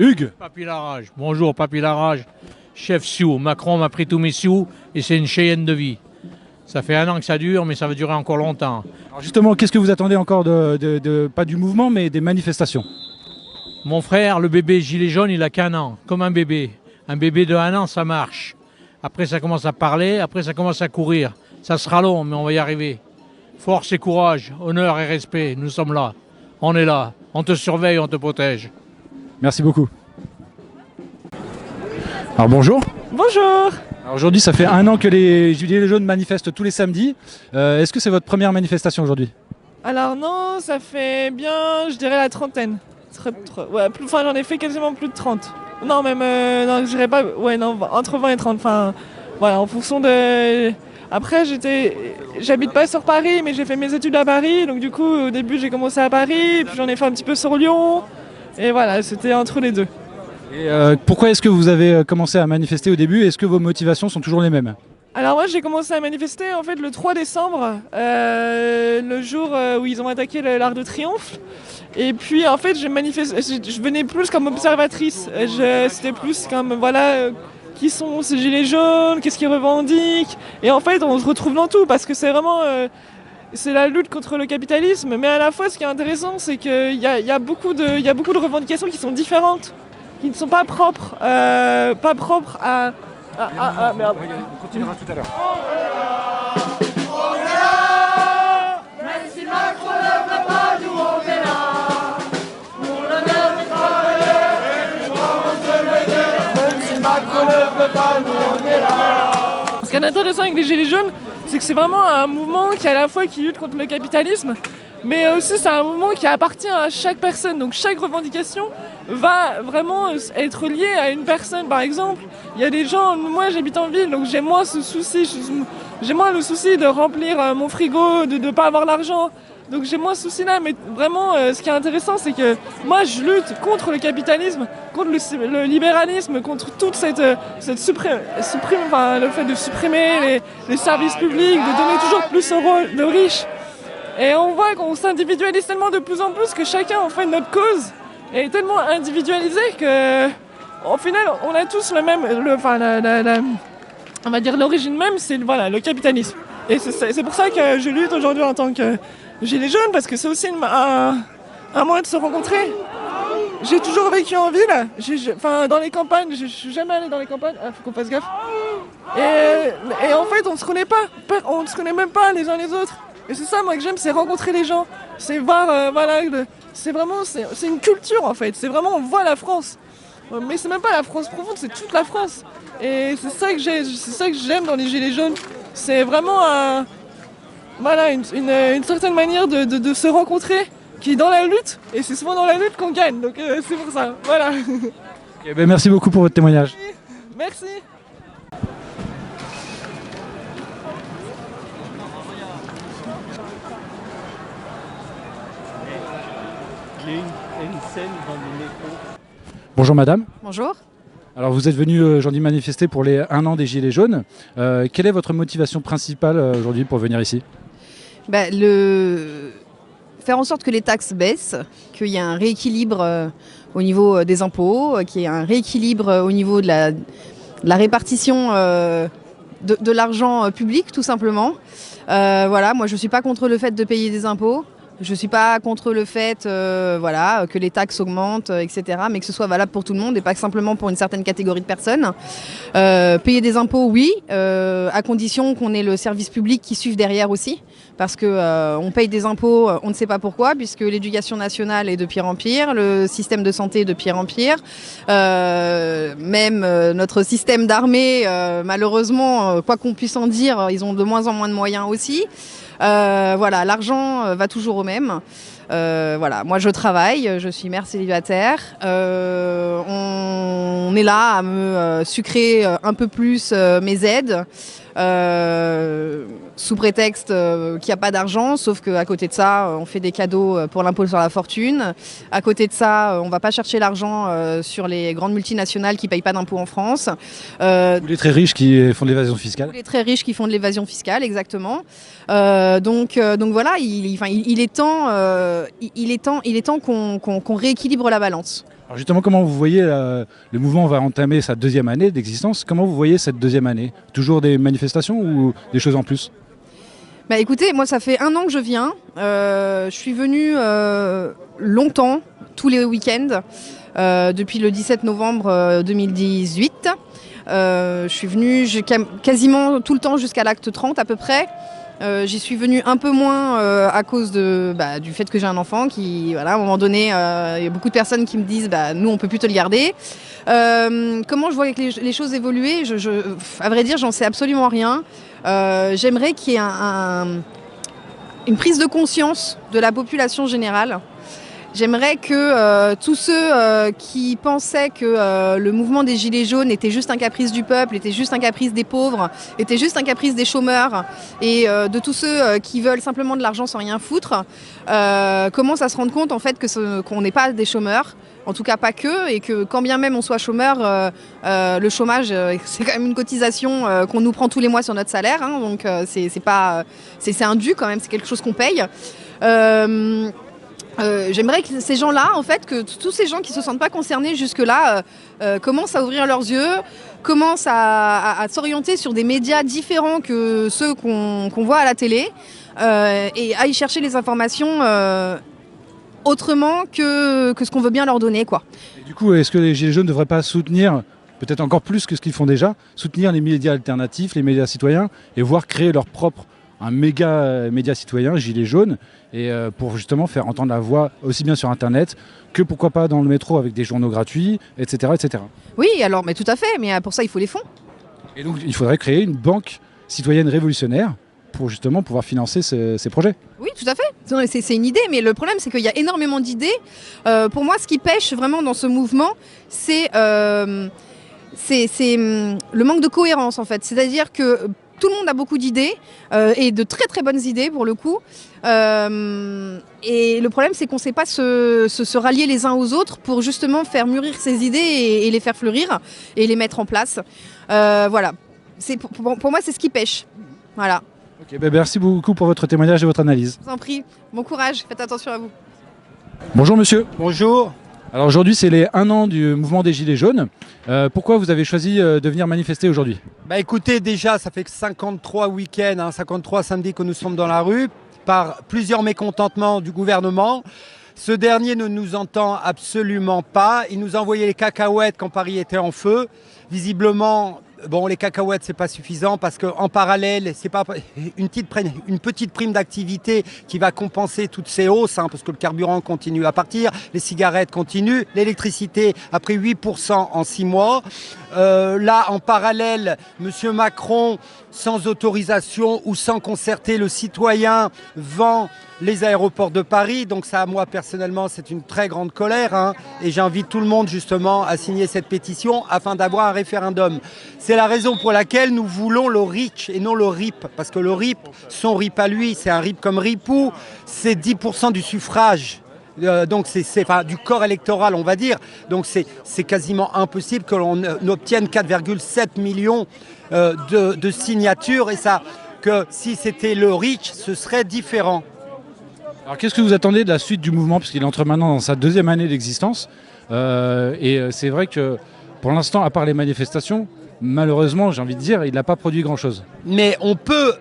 Hugues. Papy Larage, bonjour Papy Larage, chef Sioux. Macron m'a pris tous mes Sioux et c'est une Cheyenne de vie. Ça fait 1 an que ça dure, mais ça va durer encore longtemps. Alors justement, qu'est-ce que vous attendez encore pas du mouvement, mais des manifestations? Mon frère, le bébé gilet jaune, il a qu'1 an, comme un bébé. Un bébé de 1 an, ça marche. Après, ça commence à parler, après, ça commence à courir. Ça sera long, mais on va y arriver. Force et courage, honneur et respect, nous sommes là. On est là, on te surveille, on te protège. Merci beaucoup. Alors bonjour. Bonjour. Alors aujourd'hui, ça fait 1 an que les Gilets jaunes manifestent tous les samedis. Est-ce que c'est votre première manifestation aujourd'hui? Alors non, ça fait bien, je dirais la trentaine. Ouais, enfin j'en ai fait quasiment plus de 30. Non, même, non, je dirais pas, ouais, non, entre 20 et 30. Enfin, voilà, en fonction de... Après, j'habite pas sur Paris, mais j'ai fait mes études à Paris. Donc du coup, au début, j'ai commencé à Paris, puis j'en ai fait un petit peu sur Lyon. Et voilà, c'était entre les deux. Et pourquoi est-ce que vous avez commencé à manifester au début? Est-ce que vos motivations sont toujours les mêmes? Alors moi j'ai commencé à manifester en fait le 3 décembre, le jour où ils ont attaqué l'Arc de Triomphe. Et puis en fait je venais plus comme observatrice, c'était plus comme voilà qui sont ces gilets jaunes, qu'est-ce qu'ils revendiquent. Et en fait on se retrouve dans tout parce que c'est vraiment... c'est la lutte contre le capitalisme, mais à la fois ce qui est intéressant c'est qu'il y a beaucoup de revendications qui sont différentes, qui ne sont pas propres à... Ah merde. On continuera tout à l'heure. On est là, même si Macron ne veut pas, nous on est là. Pour le bien de travailler, et pour se lever. Même si Macron ne veut pas, nous on est là. Ce qui est intéressant avec les Gilets jaunes, c'est que c'est vraiment un mouvement qui à la fois qui lutte contre le capitalisme, mais aussi c'est un mouvement qui appartient à chaque personne. Donc chaque revendication va vraiment être liée à une personne. Par exemple, il y a des gens, moi j'habite en ville, donc j'ai moins ce souci, j'ai moins le souci de remplir mon frigo, de ne pas avoir l'argent. Donc j'ai moins ce souci là, mais vraiment ce qui est intéressant c'est que moi je lutte contre le capitalisme, contre le libéralisme, contre toute cette enfin, le fait de supprimer les services publics, de donner toujours plus aux riches. Et on voit qu'on s'individualise tellement de plus en plus que chacun en fait notre cause est tellement individualisée que au final on a tous le même, on va dire l'origine même c'est voilà, le capitalisme. Et c'est pour ça que je lutte aujourd'hui en tant que gilet jaune parce que c'est aussi un moyen de se rencontrer. J'ai toujours vécu en ville, dans les campagnes, je suis jamais allé dans les campagnes, faut qu'on fasse gaffe. Et en fait on se connaît pas, on se connaît même pas les uns les autres. Et c'est ça moi que j'aime, c'est rencontrer les gens, c'est voir, c'est vraiment, c'est une culture en fait, c'est vraiment, on voit la France. Mais c'est même pas la France profonde, c'est toute la France. Et c'est ça que j'aime dans les Gilets jaunes, c'est vraiment une certaine manière de se rencontrer qui est dans la lutte, et c'est souvent dans la lutte qu'on gagne, donc c'est pour ça, voilà. Okay, ben merci beaucoup pour votre témoignage. Merci. Bonjour madame. Bonjour. Alors vous êtes venu aujourd'hui manifester pour les 1 an des Gilets jaunes. Quelle est votre motivation principale aujourd'hui pour venir ici? Faire en sorte que les taxes baissent, qu'il y ait un rééquilibre au niveau des impôts, qu'il y ait un rééquilibre au niveau de la répartition de l'argent public tout simplement. Voilà, moi je ne suis pas contre le fait de payer des impôts. Je ne suis pas contre le fait que les taxes augmentent, etc., mais que ce soit valable pour tout le monde et pas simplement pour une certaine catégorie de personnes. Payer des impôts, oui, à condition qu'on ait le service public qui suive derrière aussi, parce qu'on paye des impôts, on ne sait pas pourquoi, puisque l'éducation nationale est de pire en pire, le système de santé est de pire en pire, même notre système d'armée, malheureusement, quoi qu'on puisse en dire, ils ont de moins en moins de moyens aussi. Voilà, l'argent va toujours au même. Voilà, moi je travaille, je suis mère célibataire. On est là à me sucrer un peu plus mes aides. Sous prétexte qu'il n'y a pas d'argent, sauf qu'à côté de ça, on fait des cadeaux pour l'impôt sur la fortune. À côté de ça, on ne va pas chercher l'argent sur les grandes multinationales qui ne payent pas d'impôts en France. Ou les très riches qui font de l'évasion fiscale. Les très riches qui font de l'évasion fiscale, exactement. Donc voilà, il est temps qu'on rééquilibre la balance. Alors justement, comment vous voyez, le mouvement va entamer sa deuxième année d'existence. Comment vous voyez cette deuxième année? Toujours des manifestations ou des choses en plus? Bah écoutez, moi ça fait 1 an que je viens. Je suis venue longtemps, tous les week-ends, depuis le 17 novembre 2018. Je suis venue quasiment tout le temps jusqu'à l'acte 30 à peu près. J'y suis venue un peu moins à cause du fait que j'ai un enfant qui, voilà, à un moment donné, il y a beaucoup de personnes qui me disent nous on peut plus te le garder. Comment je vois les choses évoluer, à vrai dire, j'en sais absolument rien. J'aimerais qu'il y ait une prise de conscience de la population générale. J'aimerais que tous ceux qui pensaient que le mouvement des Gilets jaunes était juste un caprice du peuple, était juste un caprice des pauvres, était juste un caprice des chômeurs et de tous ceux qui veulent simplement de l'argent sans rien foutre, commencent à se rendre compte en fait qu'on n'est pas des chômeurs, en tout cas pas que, et que quand bien même on soit chômeur, le chômage c'est quand même une cotisation qu'on nous prend tous les mois sur notre salaire, hein, donc c'est un dû quand même, c'est quelque chose qu'on paye. J'aimerais que ces gens-là, en fait, que tous ces gens qui ne se sentent pas concernés jusque-là commencent à ouvrir leurs yeux, commencent à s'orienter sur des médias différents que ceux qu'on voit à la télé et à y chercher les informations autrement que ce qu'on veut bien leur donner, quoi. Et du coup, est-ce que les Gilets jaunes ne devraient pas soutenir, peut-être encore plus que ce qu'ils font déjà, soutenir les médias alternatifs, les médias citoyens, et voire créer leur propre un média citoyen, Gilets jaunes, et pour justement faire entendre la voix aussi bien sur Internet que pourquoi pas dans le métro avec des journaux gratuits, etc. etc. Oui, alors, mais tout à fait, mais pour ça il faut les fonds. Et donc il faudrait créer une banque citoyenne révolutionnaire pour justement pouvoir financer ces projets. Oui, tout à fait. C'est une idée, mais le problème, c'est qu'il y a énormément d'idées. Pour moi, ce qui pêche vraiment dans ce mouvement, c'est le manque de cohérence, en fait. C'est-à-dire que tout le monde a beaucoup d'idées, et de très très bonnes idées pour le coup. Et le problème, c'est qu'on ne sait pas se rallier les uns aux autres pour justement faire mûrir ces idées et les faire fleurir et les mettre en place. Voilà. Pour moi, c'est ce qui pêche. Voilà. Ok, merci beaucoup pour votre témoignage et votre analyse. Je vous en prie. Bon courage. Faites attention à vous. Bonjour monsieur. Bonjour. Alors aujourd'hui, c'est les 1 an du mouvement des Gilets jaunes. Pourquoi vous avez choisi de venir manifester aujourd'hui? Écoutez, déjà, ça fait 53 week-ends, 53 samedis que nous sommes dans la rue, par plusieurs mécontentements du gouvernement. Ce dernier ne nous entend absolument pas. Il nous a envoyé les cacahuètes quand Paris était en feu. Visiblement, les cacahuètes, c'est pas suffisant parce qu'en parallèle, c'est pas une petite prime d'activité qui va compenser toutes ces hausses, parce que le carburant continue à partir, les cigarettes continuent, l'électricité a pris 8% en 6 mois. Là, en parallèle, M. Macron, sans autorisation ou sans concerter le citoyen, vend les aéroports de Paris. Donc ça, moi, personnellement, c'est une très grande colère. Et j'invite tout le monde, justement, à signer cette pétition afin d'avoir un référendum. C'est la raison pour laquelle nous voulons le RIC et non le RIP. Parce que le RIP, son RIP à lui, c'est un RIP comme Ripou, c'est 10% du suffrage. Donc c'est du corps électoral, on va dire. Donc c'est quasiment impossible que l'on obtienne 4,7 millions de signatures. Et ça, que si c'était le RIC, ce serait différent. Alors qu'est-ce que vous attendez de la suite du mouvement, puisqu'il entre maintenant dans sa deuxième année d'existence, et c'est vrai que pour l'instant, à part les manifestations, malheureusement, j'ai envie de dire, il n'a pas produit grand-chose. Mais on peut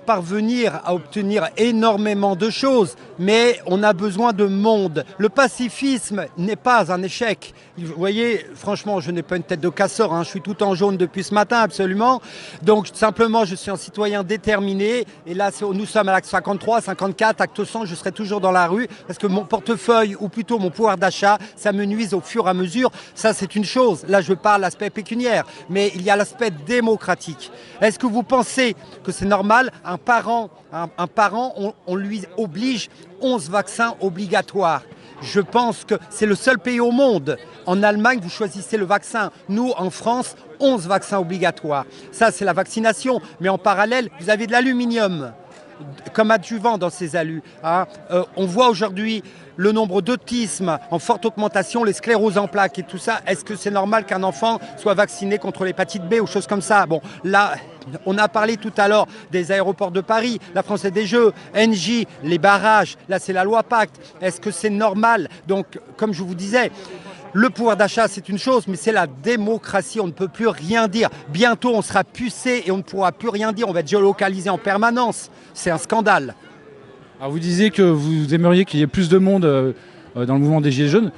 parvenir à obtenir énormément de choses, mais on a besoin de monde. Le pacifisme n'est pas un échec. Vous voyez, franchement, je n'ai pas une tête de casseur, je suis tout en jaune depuis ce matin, absolument. Donc, simplement, je suis un citoyen déterminé. Et là, nous sommes à l'acte 53, 54, acte 100, je serai toujours dans la rue, parce que mon portefeuille, ou plutôt mon pouvoir d'achat, ça me nuise au fur et à mesure. Ça, c'est une chose. Là, je parle de l'aspect pécuniaire. Mais mais il y a l'aspect démocratique. Est-ce que vous pensez que c'est normal, un parent, on lui oblige 11 vaccins obligatoires? Je pense que c'est le seul pays au monde. En Allemagne, vous choisissez le vaccin. Nous, en France, 11 vaccins obligatoires. Ça, c'est la vaccination. Mais en parallèle, vous avez de l'aluminium comme adjuvant dans ces alus. Hein. On voit aujourd'hui le nombre d'autismes en forte augmentation, les scléroses en plaques et tout ça. Est-ce que c'est normal qu'un enfant soit vacciné contre l'hépatite B ou choses comme ça? Bon, là, on a parlé tout à l'heure des aéroports de Paris, la Française des Jeux, Engie, les barrages. Là, c'est la loi Pacte. Est-ce que c'est normal? Donc, comme je vous disais, le pouvoir d'achat, c'est une chose, mais c'est la démocratie. On ne peut plus rien dire. Bientôt, on sera pucé et on ne pourra plus rien dire. On va être géolocalisé en permanence. C'est un scandale. Alors vous disiez que vous aimeriez qu'il y ait plus de monde dans le mouvement des Gilets jaunes.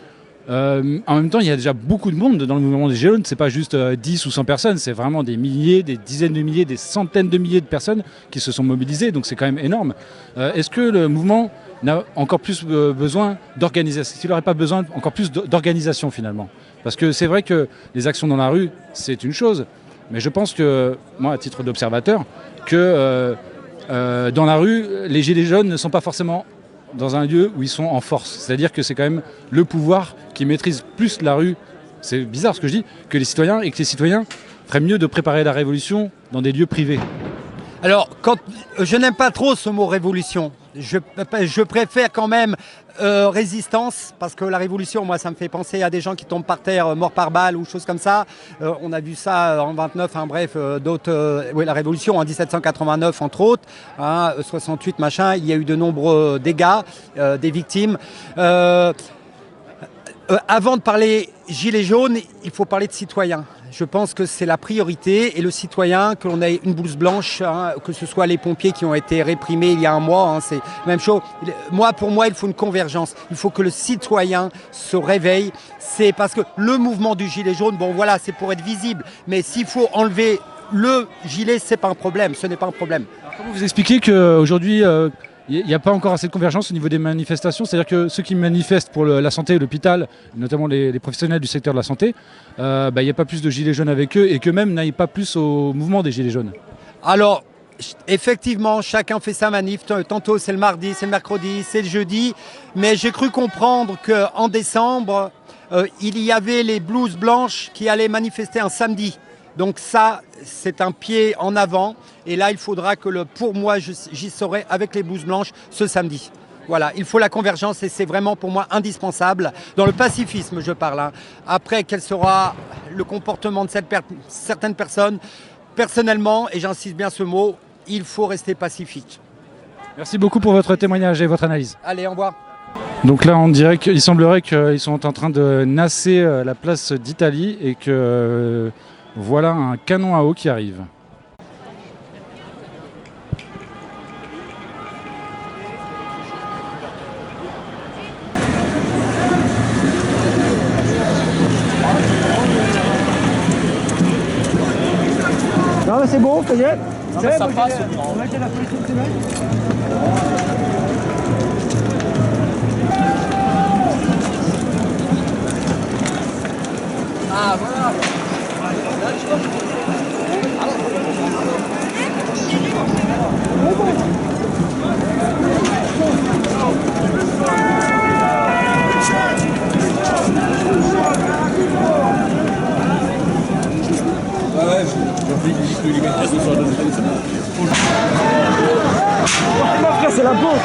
En même temps, il y a déjà beaucoup de monde dans le mouvement des Gilets jaunes. Ce n'est pas juste 10 ou 100 personnes, c'est vraiment des milliers, des dizaines de milliers, des centaines de milliers de personnes qui se sont mobilisées. Donc c'est quand même énorme. Est-ce que le mouvement n'a encore plus besoin d'organisation? Est-ce qu'il n'aurait pas besoin encore plus d'organisation finalement? Parce que c'est vrai que les actions dans la rue, c'est une chose. Mais je pense que, moi, à titre d'observateur, que dans la rue, les Gilets jaunes ne sont pas forcément dans un lieu où ils sont en force. C'est-à-dire que c'est quand même le pouvoir qui maîtrise plus la rue, c'est bizarre ce que je dis, que les citoyens, et que les citoyens feraient mieux de préparer la révolution dans des lieux privés. Alors, je n'aime pas trop ce mot révolution. Je préfère quand même résistance, parce que la révolution, moi, ça me fait penser à des gens qui tombent par terre, morts par balle ou choses comme ça. On a vu ça en 29, hein, bref, d'autres. Oui, la révolution en 1789, entre autres, hein, 68, machin. Il y a eu de nombreux dégâts, des victimes. Avant de parler gilets jaunes, il faut parler de citoyens. Je pense que c'est la priorité et le citoyen, que l'on ait une blouse blanche, hein, que ce soit les pompiers qui ont été réprimés il y a un mois, hein, c'est la même chose. Pour moi, il faut une convergence. Il faut que le citoyen se réveille. C'est parce que le mouvement du gilet jaune, bon voilà, c'est pour être visible. Mais s'il faut enlever le gilet, c'est pas un problème. Ce n'est pas un problème. Alors, comment vous expliquez qu'aujourd'hui, il n'y a pas encore assez de convergence au niveau des manifestations? C'est-à-dire que ceux qui manifestent pour la santé et l'hôpital, notamment les professionnels du secteur de la santé, il n'y a pas plus de gilets jaunes avec eux et qu'eux-mêmes n'aillent pas plus au mouvement des gilets jaunes. Alors, effectivement, chacun fait sa manif. Tantôt c'est le mardi, c'est le mercredi, c'est le jeudi. Mais j'ai cru comprendre qu'en décembre, il y avait les blouses blanches qui allaient manifester un samedi. Donc ça, c'est un pied en avant. Et là, il faudra que pour moi, j'y serai avec les blouses blanches ce samedi. Voilà, il faut la convergence et c'est vraiment pour moi indispensable. Dans le pacifisme, je parle. Hein. Après, quel sera le comportement de certaines personnes? Personnellement, et j'insiste bien ce mot, il faut rester pacifique. Merci beaucoup pour votre témoignage et votre analyse. Allez, au revoir. Donc là, on dirait qu'il semblerait qu'ils sont en train de nasser la place d'Italie et que voilà un canon à eau qui arrive. Non mais c'est bon, ça y est. Ça passe. On a été la police une semaine. Ah voilà. C'est la peau.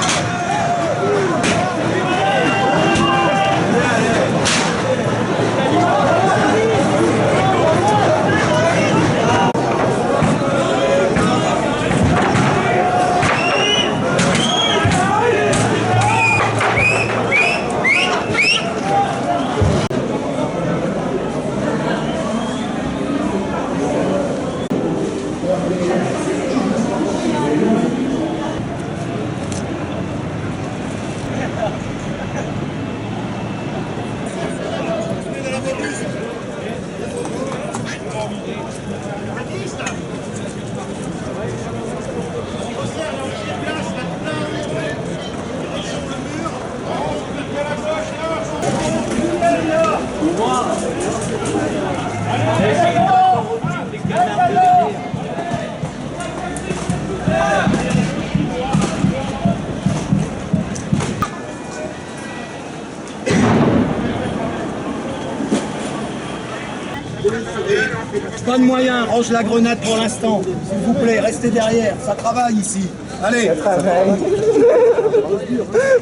Pas de moyens, range la grenade pour l'instant. S'il vous plaît, restez derrière, ça travaille ici. Allez. Ça travaille.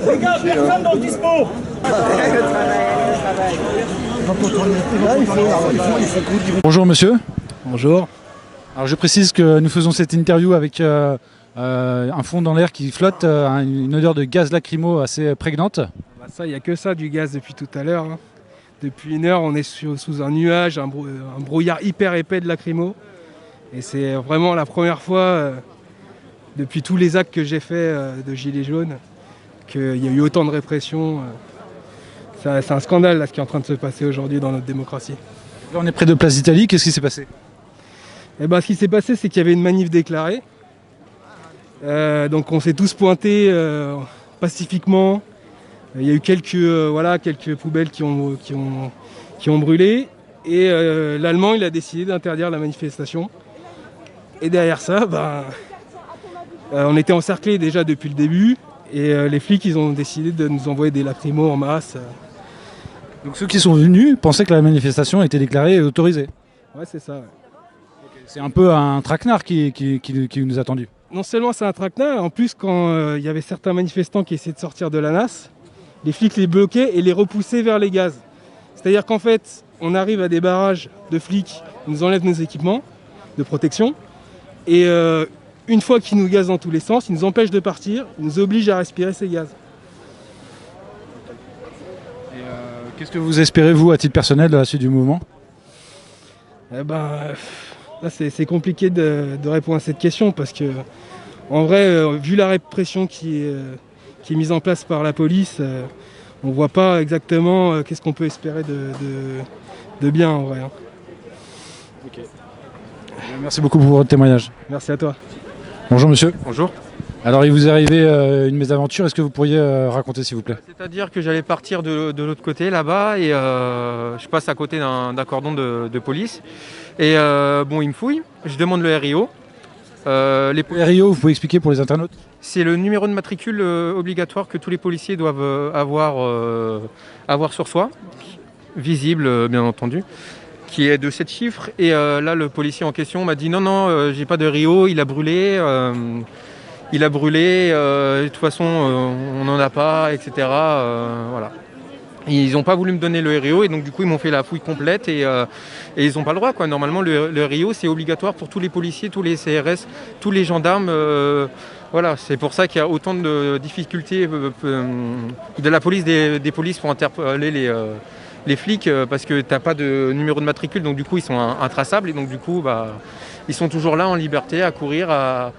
Les gars, personne dans le dispo. Bonjour monsieur. Bonjour. Alors je précise que nous faisons cette interview avec un fond dans l'air qui flotte, une odeur de gaz lacrymo assez prégnante. Bah ça, il n'y a que ça du gaz depuis tout à l'heure. Hein. Depuis 1 heure, on est sous un nuage, un brouillard hyper épais de lacrymo. Et c'est vraiment la première fois depuis tous les actes que j'ai faits de Gilets jaunes qu'il y a eu autant de répression. C'est un scandale là, ce qui est en train de se passer aujourd'hui dans notre démocratie. Là on est près de Place d'Italie, qu'est-ce qui s'est passé? Et ben, ce qui s'est passé, c'est qu'il y avait une manif déclarée. Donc on s'est tous pointés pacifiquement. Il y a eu quelques poubelles qui ont brûlé. Et l'Allemand, il a décidé d'interdire la manifestation. Et derrière ça, on était encerclés déjà depuis le début. Et les flics, ils ont décidé de nous envoyer des lacrymos en masse. Donc ceux qui sont venus pensaient que la manifestation était déclarée et autorisée. Ouais, c'est ça. Ouais. C'est un peu un traquenard qui nous a tendus. Non seulement c'est un traquenard, en plus quand il y avait certains manifestants qui essayaient de sortir de la NAS, les flics les bloquaient et les repoussaient vers les gaz. C'est-à-dire qu'en fait, on arrive à des barrages de flics, ils nous enlèvent nos équipements de protection, et une fois qu'ils nous gazent dans tous les sens, ils nous empêchent de partir, ils nous obligent à respirer ces gaz. Et qu'est-ce que vous espérez, vous, à titre personnel, de la suite du mouvement? Là, c'est compliqué de répondre à cette question parce que, en vrai, vu la répression qui est mise en place par la police, on ne voit pas exactement qu'est-ce qu'on peut espérer de bien en vrai. Hein. Okay. Merci beaucoup pour votre témoignage. Merci à toi. Bonjour monsieur. Bonjour. Alors il vous est arrivé une mésaventure, est-ce que vous pourriez raconter s'il vous plaît? C'est-à-dire que j'allais partir de l'autre côté là-bas et je passe à côté d'un cordon de police et il me fouille, je demande le RIO. Le RIO, vous pouvez expliquer pour les internautes? C'est le numéro de matricule obligatoire que tous les policiers doivent avoir sur soi, visible bien entendu, qui est de 7 chiffres. Et là le policier en question m'a dit non, j'ai pas de RIO, il a brûlé. De toute façon on n'en a pas, etc. Voilà. Et ils n'ont pas voulu me donner le RIO et donc du coup ils m'ont fait la fouille complète et ils n'ont pas le droit quoi. Normalement le RIO c'est obligatoire pour tous les policiers, tous les CRS, tous les gendarmes. Voilà, c'est pour ça qu'il y a autant de difficultés de la police, des polices pour interpeller les flics parce que t'as pas de numéro de matricule donc du coup ils sont intraçables et donc du coup ils sont toujours là en liberté à courir, à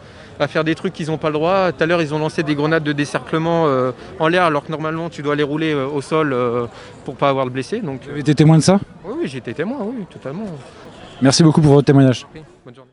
faire des trucs qu'ils n'ont pas le droit. Tout à l'heure, ils ont lancé des grenades de décerclement en l'air, alors que normalement, tu dois les rouler au sol pour pas avoir de blessés. Donc, vous avez été témoin de ça? Oui, j'ai été témoin, oui, totalement. Merci beaucoup pour votre témoignage. Oui, bonne journée.